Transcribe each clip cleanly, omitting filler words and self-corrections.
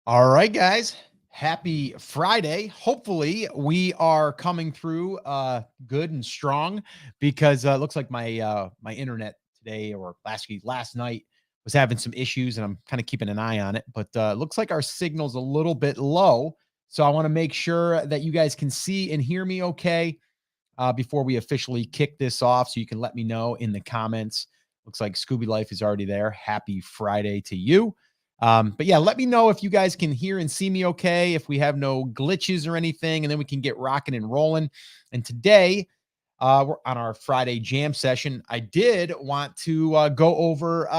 All right, guys. Happy Friday. Hopefully, we are coming through good and strong because it looks like my internet today or last night was having some issues, and I'm kind of keeping an eye on it. But it looks like our signal's a little bit low, so I want to make sure that you guys can see and hear me okay before we officially kick this off. So you can let me know in the comments. Looks like Scooby Life is already there. Happy Friday to you. But yeah, let me know if you guys can hear and see me okay, if we have no glitches or anything, and then we can get rocking and rolling. And today, we're on our Friday jam session. I did want to go over,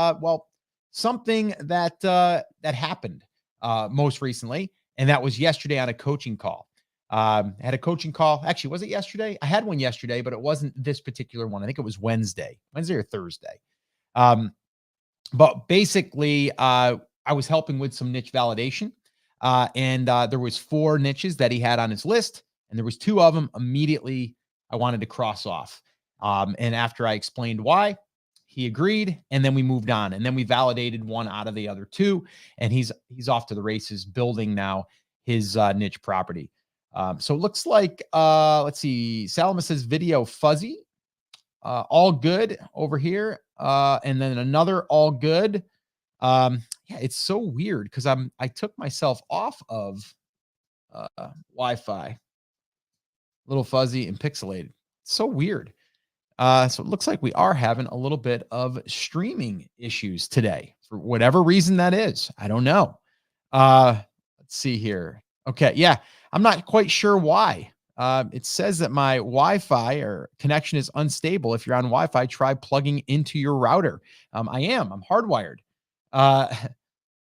something that happened most recently, and that was yesterday on a coaching call. I had a coaching call. Actually, was it yesterday? I had one yesterday, but it wasn't this particular one. I think it was Wednesday or Thursday. Um, but basically, I was helping with some niche validation, and there was 4 niches that he had on his list, and there was 2 of them immediately I wanted to cross off. And after I explained why, he agreed, and then we moved on, and then we validated one out of the other 2, and he's off to the races building now his niche property. So it looks like, let's see, Salma says video fuzzy, all good over here. And then another all good. Yeah, it's so weird because I took myself off of Wi-Fi, little fuzzy and pixelated. It's so weird. So it looks like we are having a little bit of streaming issues today for whatever reason that is. I don't know. Let's see here. Okay, yeah, I'm not quite sure why. It says that my Wi-Fi or connection is unstable. If you're on Wi-Fi, try plugging into your router. I'm hardwired. Uh,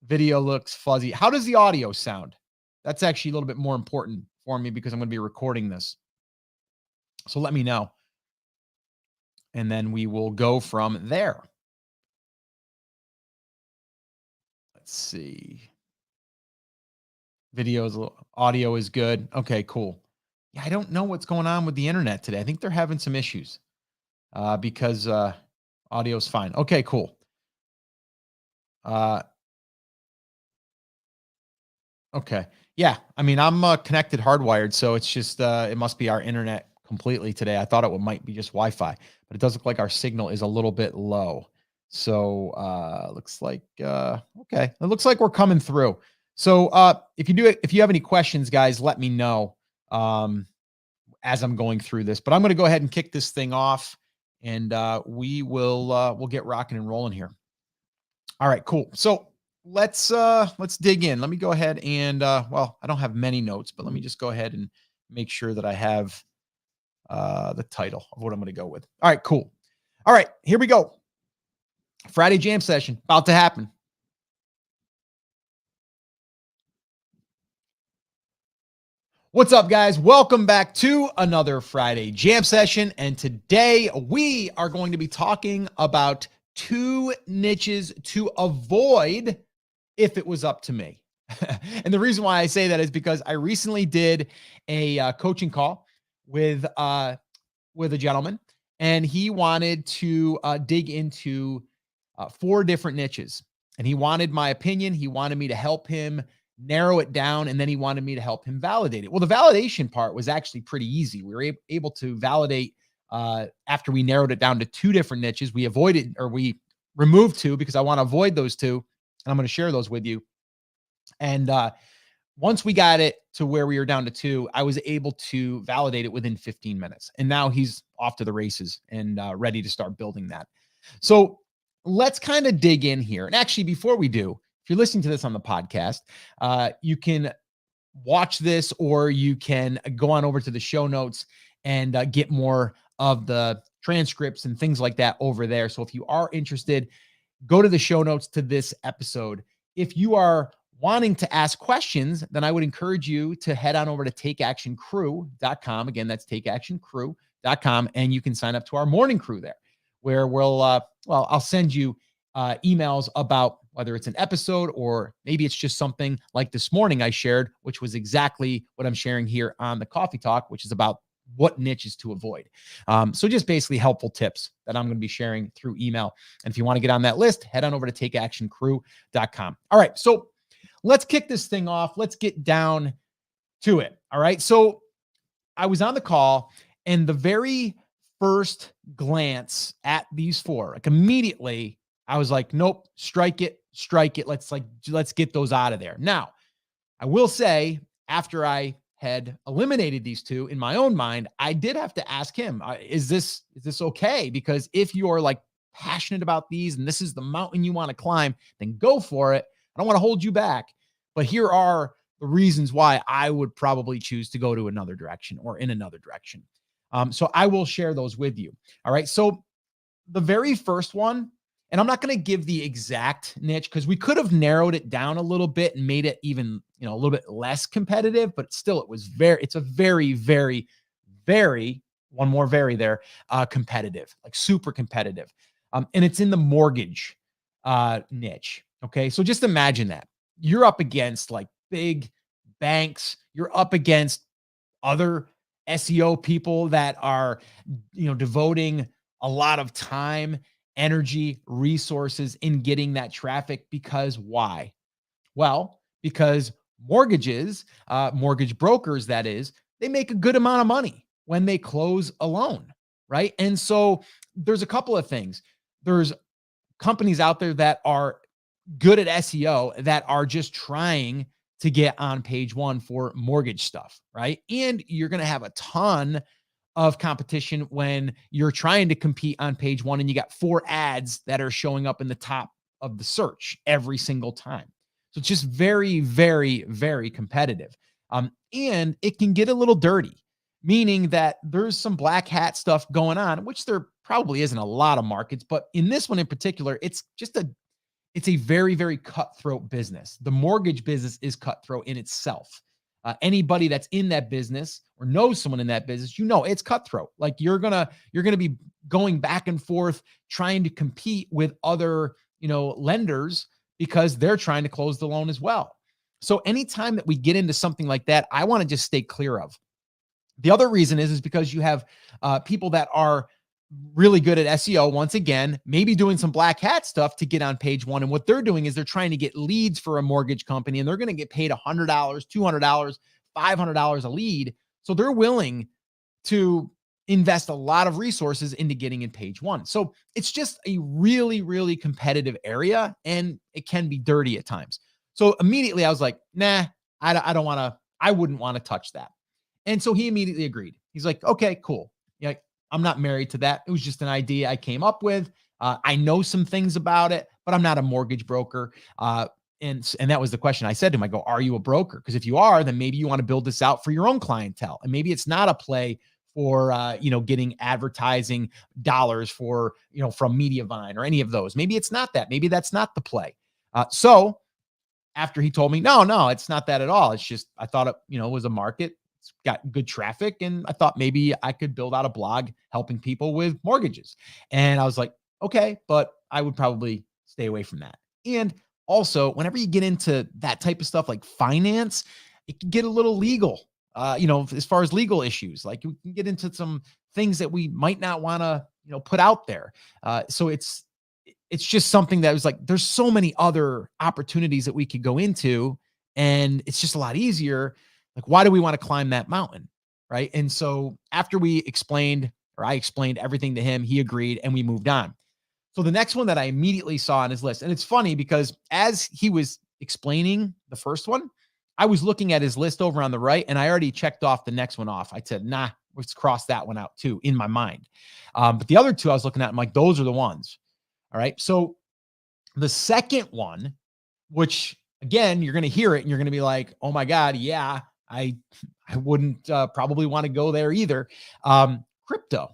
video looks fuzzy. How does the audio sound? That's actually a little bit more important for me because I'm going to be recording this. So let me know. And then we will go from there. Let's see. Audio is good. Okay, cool. Yeah, I don't know what's going on with the internet today. I think they're having some issues because audio is fine. Okay, cool. Okay. Yeah, I mean, I'm connected hardwired, so it's just it must be our internet completely today. I thought it might be just Wi-Fi, but it does look like our signal is a little bit low. So looks like okay. It looks like we're coming through. So if you have any questions, guys, let me know as I'm going through this. But I'm going to go ahead and kick this thing off, and we'll get rocking and rolling here. All right, cool. So let's dig in. Let me go ahead and I don't have many notes, but let me just go ahead and make sure that I have the title of what I'm going to go with. All right, cool. All right, here we go. Friday jam session about to happen. What's up, guys? Welcome back to another Friday jam session. And today we are going to be talking about 2 niches to avoid if it was up to me. And the reason why I say that is because I recently did a coaching call with a gentleman, and he wanted to dig into 4 different niches. And he wanted my opinion. He wanted me to help him narrow it down, and then he wanted me to help him validate it. Well, the validation part was actually pretty easy. We were able to validate after we narrowed it down to 2 different niches. We removed 2 because I want to avoid those 2, and I'm going to share those with you. And once we got it to where we were down to 2, I was able to validate it within 15 minutes. And now he's off to the races and ready to start building that. So let's kind of dig in here. And actually, before we do, if you're listening to this on the podcast, you can watch this, or you can go on over to the show notes and get more of the transcripts and things like that over there. So if you are interested, go to the show notes to this episode. If you are wanting to ask questions, then I would encourage you to head on over to takeactioncrew.com. Again, that's takeactioncrew.com, and you can sign up to our morning crew there, where I'll send you emails about whether it's an episode or maybe it's just something like this morning I shared, which was exactly what I'm sharing here on the Coffee Talk, which is about what niches to avoid. So just basically helpful tips that I'm going to be sharing through email. And if you want to get on that list, head on over to takeactioncrew.com. All right. So let's kick this thing off. Let's get down to it. All right. So I was on the call, and the very first glance at these four, like immediately, I was like, nope, strike it, strike it. Let's get those out of there. Now, I will say, after I had eliminated these two in my own mind, I did have to ask him, is this okay? Because if you're like passionate about these and this is the mountain you want to climb, then go for it. I don't want to hold you back. But here are the reasons why I would probably choose to go to another direction or in another direction. So I will share those with you. All right. So the very first one, and I'm not going to give the exact niche because we could have narrowed it down a little bit and made it even, a little bit less competitive, but still it's a very, very, very, one more very there, competitive, like super competitive. And it's in the mortgage niche. Okay. So just imagine that you're up against like big banks, you're up against other SEO people that are, devoting a lot of time, energy, resources in getting that traffic. Because why? Well, because mortgage brokers, that is, they make a good amount of money when they close a loan, right? And so there's a couple of things. There's companies out there that are good at SEO that are just trying to get on page one for mortgage stuff, right? And you're going to have a ton of competition when you're trying to compete on page one and you got 4 ads that are showing up in the top of the search every single time. So it's just very, very, very competitive. And it can get a little dirty, meaning that there's some black hat stuff going on, which there probably isn't a lot of markets, but in this one in particular, it's a very, very cutthroat business. The mortgage business is cutthroat in itself. Anybody that's in that business or knows someone in that business, it's cutthroat. Like you're gonna be going back and forth trying to compete with other, lenders because they're trying to close the loan as well. So anytime that we get into something like that, I want to just stay clear of. The other reason is because you have people that are really good at SEO, once again, maybe doing some black hat stuff to get on page one. And what they're doing is they're trying to get leads for a mortgage company, and they're going to get paid $100, $200, $500 a lead. So they're willing to invest a lot of resources into getting in page one. So it's just a really, really competitive area, and it can be dirty at times. So immediately I was like, nah, I wouldn't want to touch that. And so he immediately agreed. He's like, okay, cool. Yeah, I'm not married to that. It was just an idea I came up with. I know some things about it, but I'm not a mortgage broker. And that was the question I said to him. I go, are you a broker? Because if you are, then maybe you want to build this out for your own clientele. And maybe it's not a play for, getting advertising dollars for, from Mediavine or any of those. Maybe it's not that. Maybe that's not the play. So after he told me, no, it's not that at all. It's just, I thought it, was a market. It's got good traffic, and I thought maybe I could build out a blog helping people with mortgages. And I was like, okay, but I would probably stay away from that. And also, whenever you get into that type of stuff like finance, it can get a little legal, as far as legal issues. Like we can get into some things that we might not want to, put out there. So it's just something that was like, there's so many other opportunities that we could go into, and it's just a lot easier. Like, why do we want to climb that mountain? Right. And so after I explained everything to him, he agreed, and we moved on. So the next one that I immediately saw on his list, and it's funny because as he was explaining the first one, I was looking at his list over on the right, and I already checked off the next one off. I said, nah, let's cross that one out too in my mind. But the other two I was looking at, I'm like, those are the ones. All right. So the second one, which again, you're going to hear it and you're going to be like, oh my God, yeah, I wouldn't probably want to go there either. Crypto,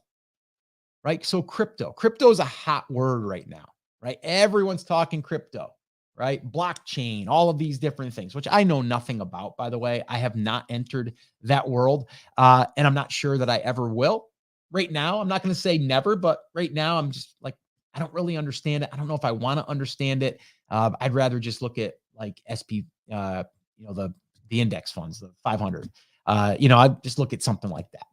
right? So crypto is a hot word right now, right? Everyone's talking crypto, right? Blockchain, all of these different things, which I know nothing about, by the way. I have not entered that world, and I'm not sure that I ever will. Right now, I'm not going to say never, but right now I'm just like, I don't really understand it. I don't know if I want to understand it. I'd rather just look at like SP, the index funds, the 500. I just look at something like that.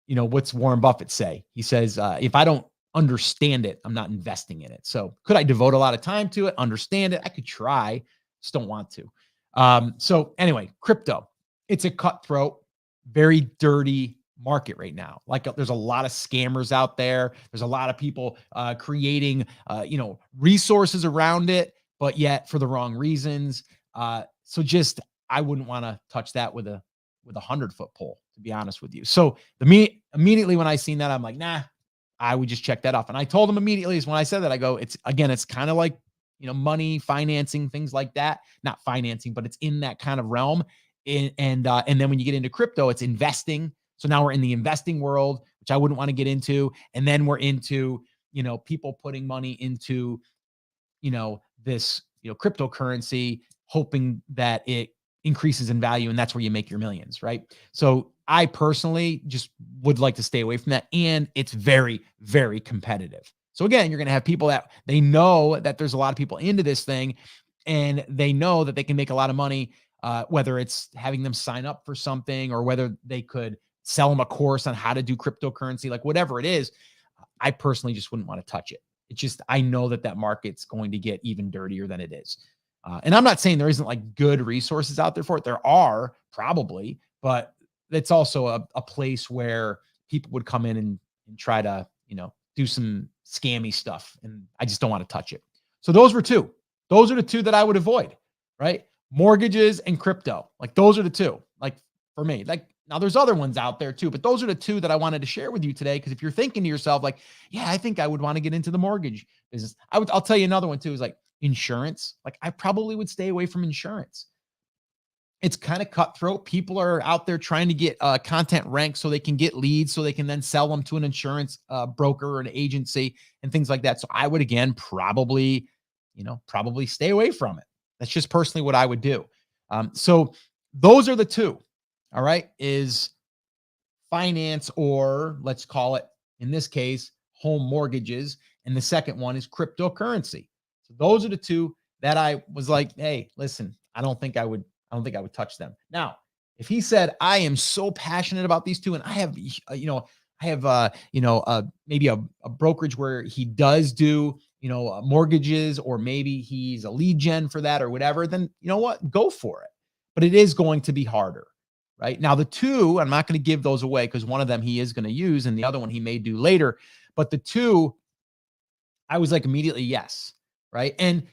What's Warren Buffett say? He says, if I don't understand it, I'm not investing in it. So could I devote a lot of time to it, understand it? I could try, Just don't want to. So anyway, crypto, it's a cutthroat, very dirty market right now. Like there's a lot of scammers out there. There's a lot of people creating, resources around it, but yet for the wrong reasons. So just, I wouldn't want to touch that with a 100-foot pole, to be honest with you. So immediately when I seen that, I'm like, nah, I would just check that off. And I told him immediately is when I said that, I go, it's kind of like, money, financing, things like that. Not financing, but it's in that kind of realm. And then when you get into crypto, it's investing. So now we're in the investing world, which I wouldn't want to get into. And then we're into, people putting money into, this, cryptocurrency, hoping that it increases in value. And that's where you make your millions, right? So I personally just would like to stay away from that. And it's very, very competitive. So again, you're going to have people that they know that there's a lot of people into this thing and they know that they can make a lot of money, whether it's having them sign up for something or whether they could sell them a course on how to do cryptocurrency, like whatever it is. I personally just wouldn't want to touch it. It's just, I know that market's going to get even dirtier than it is. And I'm not saying there isn't like good resources out there for it. There are probably, but it's also a place where people would come in and try to, do some scammy stuff. And I just don't want to touch it. So those were two. Those are the two that I would avoid, right? Mortgages and crypto. Like those are the two, like for me. Like now there's other ones out there too, but those are the two that I wanted to share with you today. Because if you're thinking to yourself, like, yeah, I think I would want to get into the mortgage business. I'll tell you another one too, is like insurance. Like I probably would stay away from insurance. It's kind of cutthroat. People are out there trying to get content ranked so they can get leads, so they can then sell them to an insurance broker or an agency and things like that. So I would, again, probably stay away from it. That's just personally what I would do. So those are the two. All right. Is finance, or let's call it, in this case, home mortgages. And the second one is cryptocurrency. So those are the two that I was like, hey, listen, I don't think I would touch them. Now, if he said, I am so passionate about these two, and I have, maybe a brokerage where he does do, mortgages, or maybe he's a lead gen for that or whatever, then you know what, go for it. But it is going to be harder, right? Now, the two, I'm not going to give those away because one of them he is going to use and the other one he may do later. But the two, I was like immediately, yes. Right. And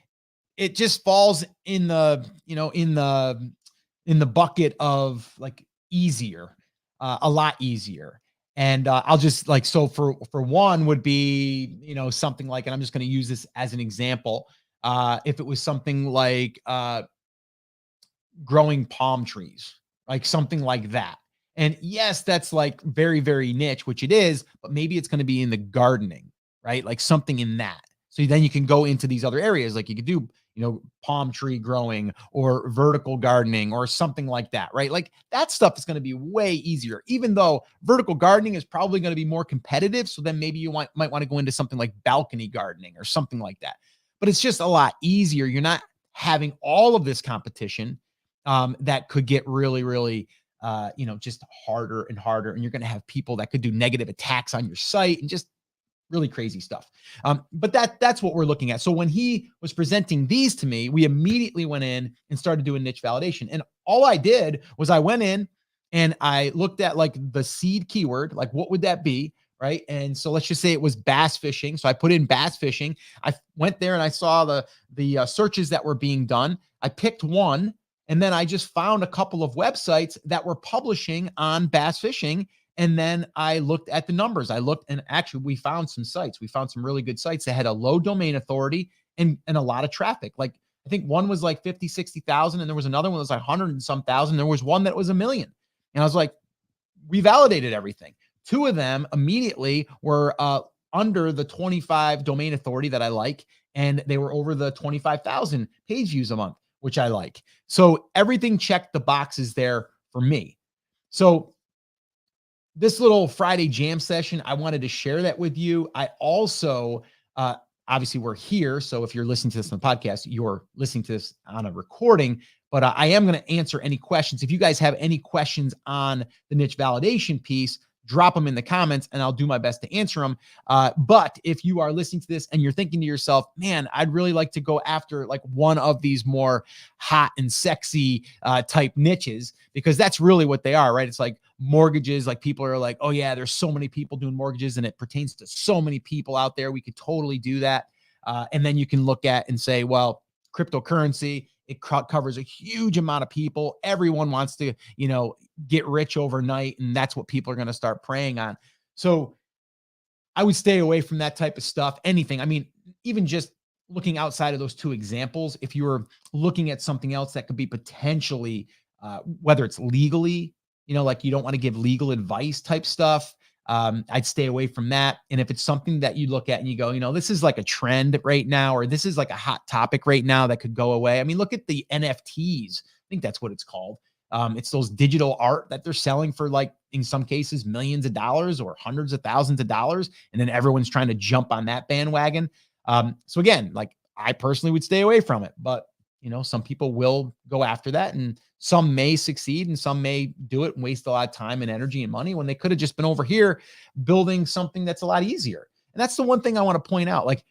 it just falls in the, in the bucket of like easier, a lot easier. And I'll just like, so for one would be, something like, and I'm just going to use this as an example. If it was something like growing palm trees, like something like that. And yes, that's like very, very niche, which it is, but maybe it's going to be in the gardening, right? Like something in that. So then you can go into these other areas, like you could do, palm tree growing or vertical gardening or something like that, right? Like that stuff is going to be way easier, even though vertical gardening is probably going to be more competitive. So then maybe you might want to go into something like balcony gardening or something like that. But it's just a lot easier. You're not having all of this competition that could get really, really, just harder and harder. And you're going to have people that could do negative attacks on your site and just really crazy stuff. But that's what we're looking at. So when he was presenting these to me, we immediately went in and started doing niche validation. And all I did was I went in and I looked at like the seed keyword, like what would that be? Right. And so let's just say it was bass fishing. So I put in bass fishing. I went there and I saw the searches that were being done. I picked one, and then I just found a couple of websites that were publishing on bass fishing. And then I looked at the numbers. I looked, and actually we found some sites. We found some really good sites that had a low domain authority and a lot of traffic. Like I think one was like 50, 60,000. And there was another one that was like 100 and some thousand. There was one that was 1 million. And I was like, we validated everything. Two of them immediately were under the 25 domain authority that I like. And they were over the 25,000 page views a month, which I like. So everything checked the boxes there for me. So this little Friday jam session, I wanted to share that with you. I also, obviously we're here. So if you're listening to this on the podcast, you're listening to this on a recording, but I am going to answer any questions. If you guys have any questions on the niche validation piece, drop them in the comments and I'll do my best to answer them. But if you are listening to this and you're thinking to yourself, man, I'd really like to go after like one of these more hot and sexy type niches, because that's really what they are, right? It's like mortgages. Like people are like, oh yeah, there's so many people doing mortgages and it pertains to so many people out there. We could totally do that. And then you can look at and say, well, cryptocurrency, it covers a huge amount of people. Everyone wants to, get rich overnight. And that's what people are going to start preying on. So I would stay away from that type of stuff. Anything. I mean, even just looking outside of those two examples, if you were looking at something else that could be potentially, whether it's legally, like you don't want to give legal advice type stuff, I'd stay away from that. And if it's something that you look at and you go, this is like a trend right now, or this is like a hot topic right now that could go away. I mean, look at the NFTs. I think that's what it's called. It's those digital art that they're selling for, like, in some cases, millions of dollars or hundreds of thousands of dollars. And then everyone's trying to jump on that bandwagon. So again, like, I personally would stay away from it, but some people will go after that, and some may succeed and some may do it and waste a lot of time and energy and money when they could have just been over here building something that's a lot easier. And that's the one thing I want to point out. Like,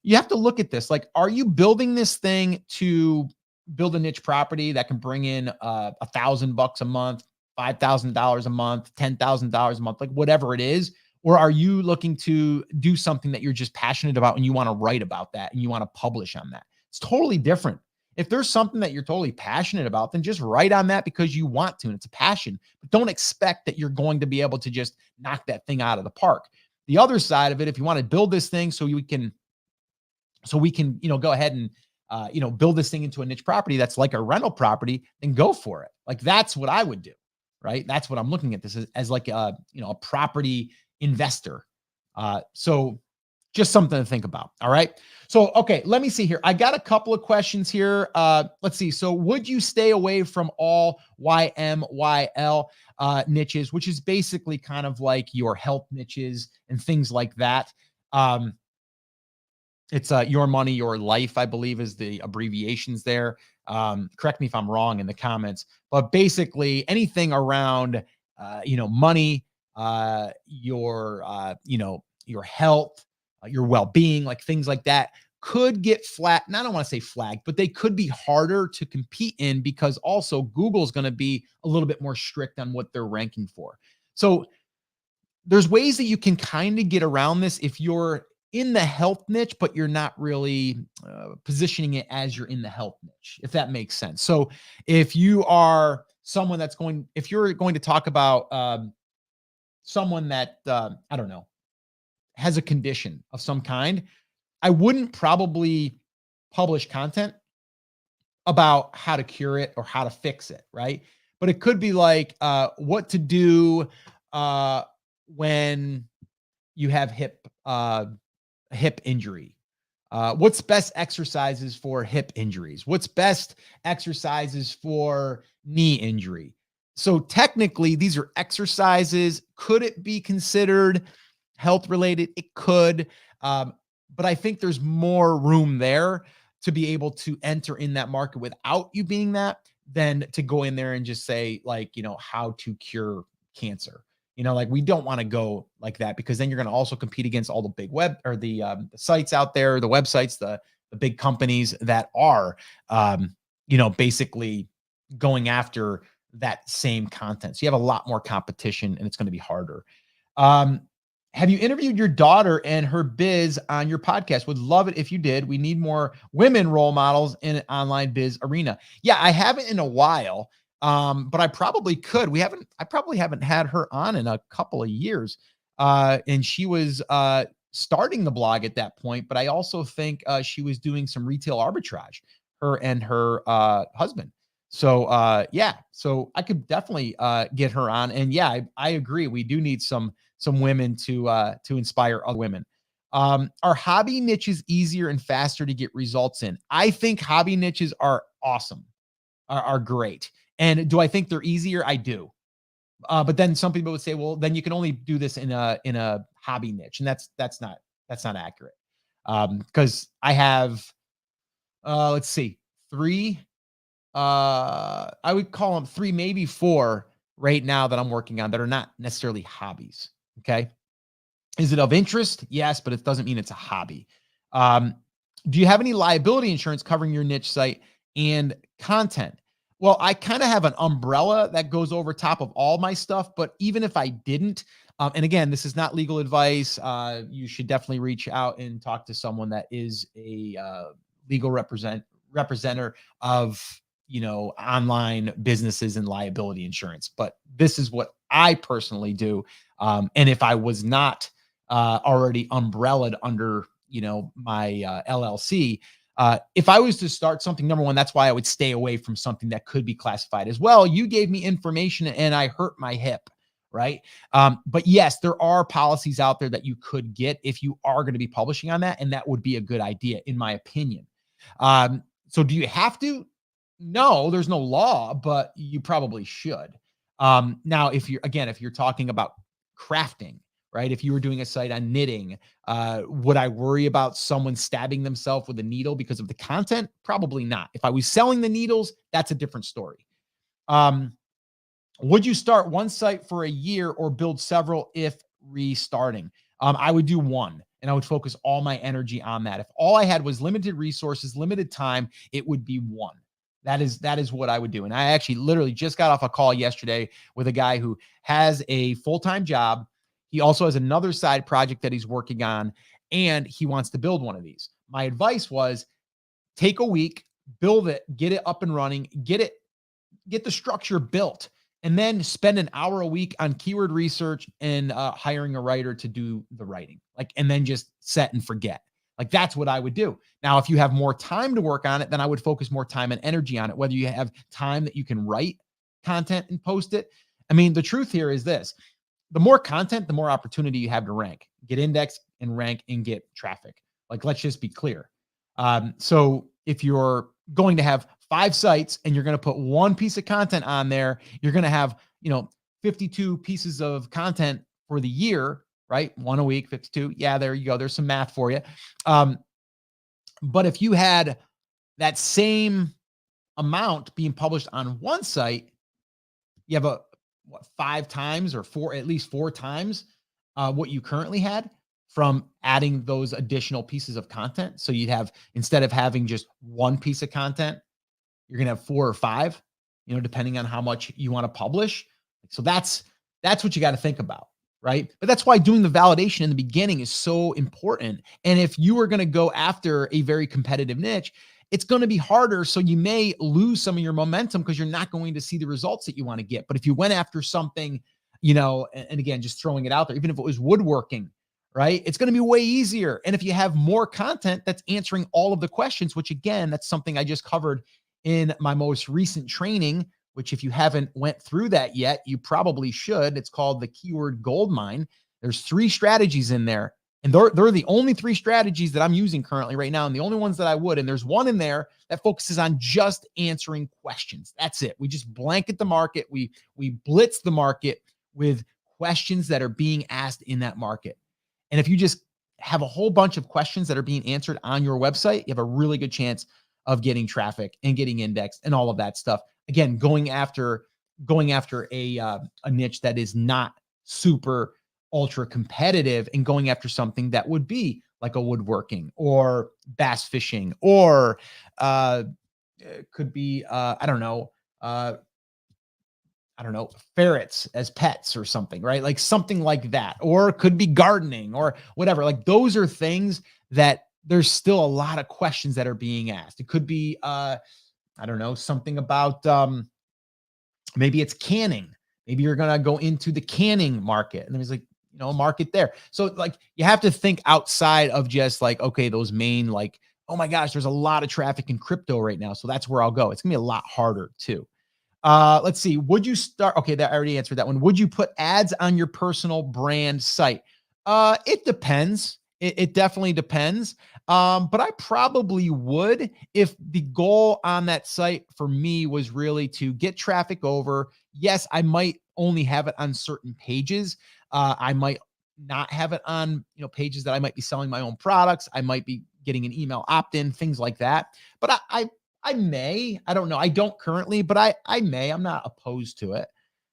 you have to look at this. Like, are you building this thing to build a niche property that can bring in $1,000 a month, $5,000 a month, $10,000 a month, like whatever it is? Or are you looking to do something that you're just passionate about and you want to write about that and you want to publish on that? It's totally different. If there's something that you're totally passionate about, then just write on that because you want to, and it's a passion. But don't expect that you're going to be able to just knock that thing out of the park. The other side of it, if you want to build this thing so we can, go ahead and build this thing into a niche property that's like a rental property, then go for it. Like, that's what I would do, right? That's what I'm looking at this as like a property investor. So just something to think about. All right. So, okay, let me see here. I got a couple of questions here. Let's see. So, would you stay away from all YMYL niches, which is basically kind of like your health niches and things like that? It's Your Money, Your Life, I believe, is the abbreviations there. Correct me if I'm wrong in the comments, but basically anything around, money, your health, your well-being, like things like that could get flat. And I don't want to say flagged, but they could be harder to compete in because also Google's going to be a little bit more strict on what they're ranking for. So there's ways that you can kind of get around this if you're in the health niche, but you're not really positioning it as you're in the health niche, if that makes sense. So if you are someone if you're going to talk about someone that, I don't know, has a condition of some kind, I wouldn't probably publish content about how to cure it or how to fix it, right? But it could be like what to do when you have hip injury. What's best exercises for hip injuries? What's best exercises for knee injury? So technically, these are exercises. Could it be considered health related? It could. But I think there's more room there to be able to enter in that market without you being that than to go in there and just say, like, how to cure cancer. Like, we don't want to go like that, because then you're going to also compete against all the big web or the sites out there, the websites, the big companies that are, basically going after that same content. So you have a lot more competition and it's going to be harder. Have you interviewed your daughter and her biz on your podcast? Would love it if you did. We need more women role models in an online biz arena. Yeah, I haven't in a while. But I probably could. I probably haven't had her on in a couple of years. And she was starting the blog at that point, but I also think she was doing some retail arbitrage, her and her husband. So yeah, so I could definitely get her on. And yeah, I agree. We do need some women to inspire other women. Are hobby niches easier and faster to get results in? I think hobby niches are awesome, are great. And do I think they're easier? I do. But then some people would say, well, then you can only do this in a hobby niche. And that's not accurate. Because I have, let's see, three, I would call them three, maybe four right now that I'm working on that are not necessarily hobbies. Okay. Is it of interest? Yes, but it doesn't mean it's a hobby. Um, do you have any liability insurance covering your niche site and content? Well, I kind of have an umbrella that goes over top of all my stuff, but even if I didn't, and again, this is not legal advice. You should definitely reach out and talk to someone that is a legal representative of online businesses and liability insurance. But this is what I personally do. And if I was not already umbrellaed under my LLC. If I was to start something, number one, that's why I would stay away from something that could be classified as, well, you gave me information and I hurt my hip, right? But yes, there are policies out there that you could get if you are going to be publishing on that, and that would be a good idea, in my opinion. So do you have to? No, there's no law, but you probably should. Now, if you're talking about crafting, right? If you were doing a site on knitting, would I worry about someone stabbing themselves with a needle because of the content? Probably not. If I was selling the needles, that's a different story. Would you start one site for a year or build several if restarting? I would do one, and I would focus all my energy on that. If all I had was limited resources, limited time, it would be one. That is what I would do. And I actually literally just got off a call yesterday with a guy who has a full-time job. He also has another side project that he's working on, and he wants to build one of these. My advice was take a week, build it, get it up and running, get the structure built, and then spend an hour a week on keyword research and hiring a writer to do the writing. And then just set and forget. That's what I would do. Now, if you have more time to work on it, then I would focus more time and energy on it, whether you have time that you can write content and post it. I mean, the truth here is this: the more content, the more opportunity you have to rank, get indexed and rank and get traffic. Let's just be clear. So if you're going to have 5 sites and you're going to put one piece of content on there, you're going to have, 52 pieces of content for the year, right? 1 a week, 52. Yeah, there you go. There's some math for you. But if you had that same amount being published on one site, you have 5 times or at least 4 times what you currently had from adding those additional pieces of content. So you'd have, instead of having just one piece of content, you're going to have 4 or 5, depending on how much you want to publish. So that's what you got to think about, right? But that's why doing the validation in the beginning is so important. And if you are going to go after a very competitive niche, it's going to be harder. So you may lose some of your momentum because you're not going to see the results that you want to get. But if you went after something, and again, just throwing it out there, even if it was woodworking, right? It's going to be way easier. And if you have more content that's answering all of the questions, which again, that's something I just covered in my most recent training, which if you haven't went through that yet, you probably should. It's called the Keyword Goldmine. There's 3 strategies in there. And they're the only 3 strategies that I'm using currently right now, and the only ones that I would. And there's one in there that focuses on just answering questions. That's it. We just blanket the market. We blitz the market with questions that are being asked in that market. And if you just have a whole bunch of questions that are being answered on your website, you have a really good chance of getting traffic and getting indexed and all of that stuff. Again, going after a niche that is not super ultra competitive, and going after something that would be like a woodworking or bass fishing, or could be ferrets as pets or something, right? Something like that, or it could be gardening or whatever. Those are things that there's still a lot of questions that are being asked. It could be something about maybe it's canning. Maybe you're going to go into the canning market, and there's a market there. So you have to think outside of just okay, those main, oh my gosh, there's a lot of traffic in crypto right now, so that's where I'll go. It's gonna be a lot harder too. Let's see. Would you start? Okay, that I already answered that one. Would you put ads on your personal brand site? It depends. It definitely depends. But I probably would, if the goal on that site for me was really to get traffic over. Yes, I might only have it on certain pages. I might not have it on, pages that I might be selling my own products. I might be getting an email opt-in, things like that. But I may, I don't know. I don't currently, but I may. I'm not opposed to it.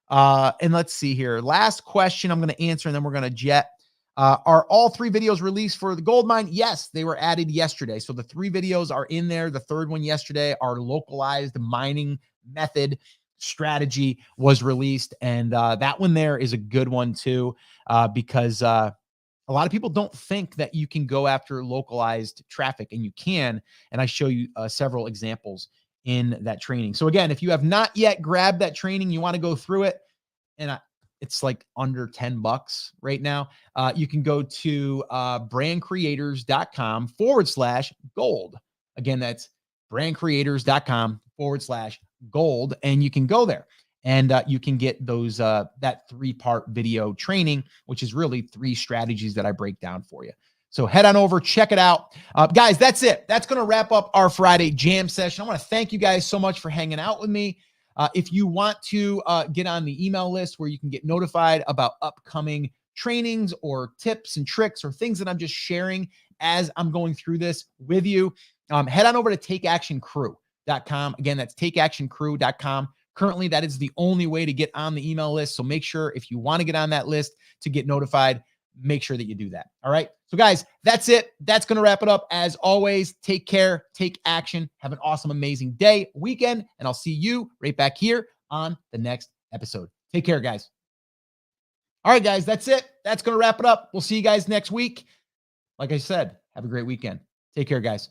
And let's see here. Last question I'm going to answer, and then we're going to jet. Are all 3 videos released for the Goldmine? Yes, they were added yesterday. So the 3 videos are in there. The third one yesterday, our localized mining method strategy was released. And that one there is a good one too, because a lot of people don't think that you can go after localized traffic, and you can. And I show you several examples in that training. So again, if you have not yet grabbed that training, you want to go through it, and it's like under $10 right now. You can go to brandcreators.com/gold. Again, that's brandcreators.com/gold. And you can go there, and you can get those that 3-part video training, which is really 3 strategies that I break down for you. So head on over, check it out. Guys, that's it. That's going to wrap up our Friday jam session. I want to thank you guys so much for hanging out with me. If you want to get on the email list where you can get notified about upcoming trainings or tips and tricks or things that I'm just sharing as I'm going through this with you, head on over to takeactioncrew.com. Again, that's takeactioncrew.com. Currently, that is the only way to get on the email list. So make sure, if you want to get on that list to get notified, make sure that you do that. All right. So guys, that's it. That's going to wrap it up. As always, take care, take action, have an awesome, amazing day, weekend, and I'll see you right back here on the next episode. Take care, guys. All right, guys, that's it. That's going to wrap it up. We'll see you guys next week. Like I said, have a great weekend. Take care, guys.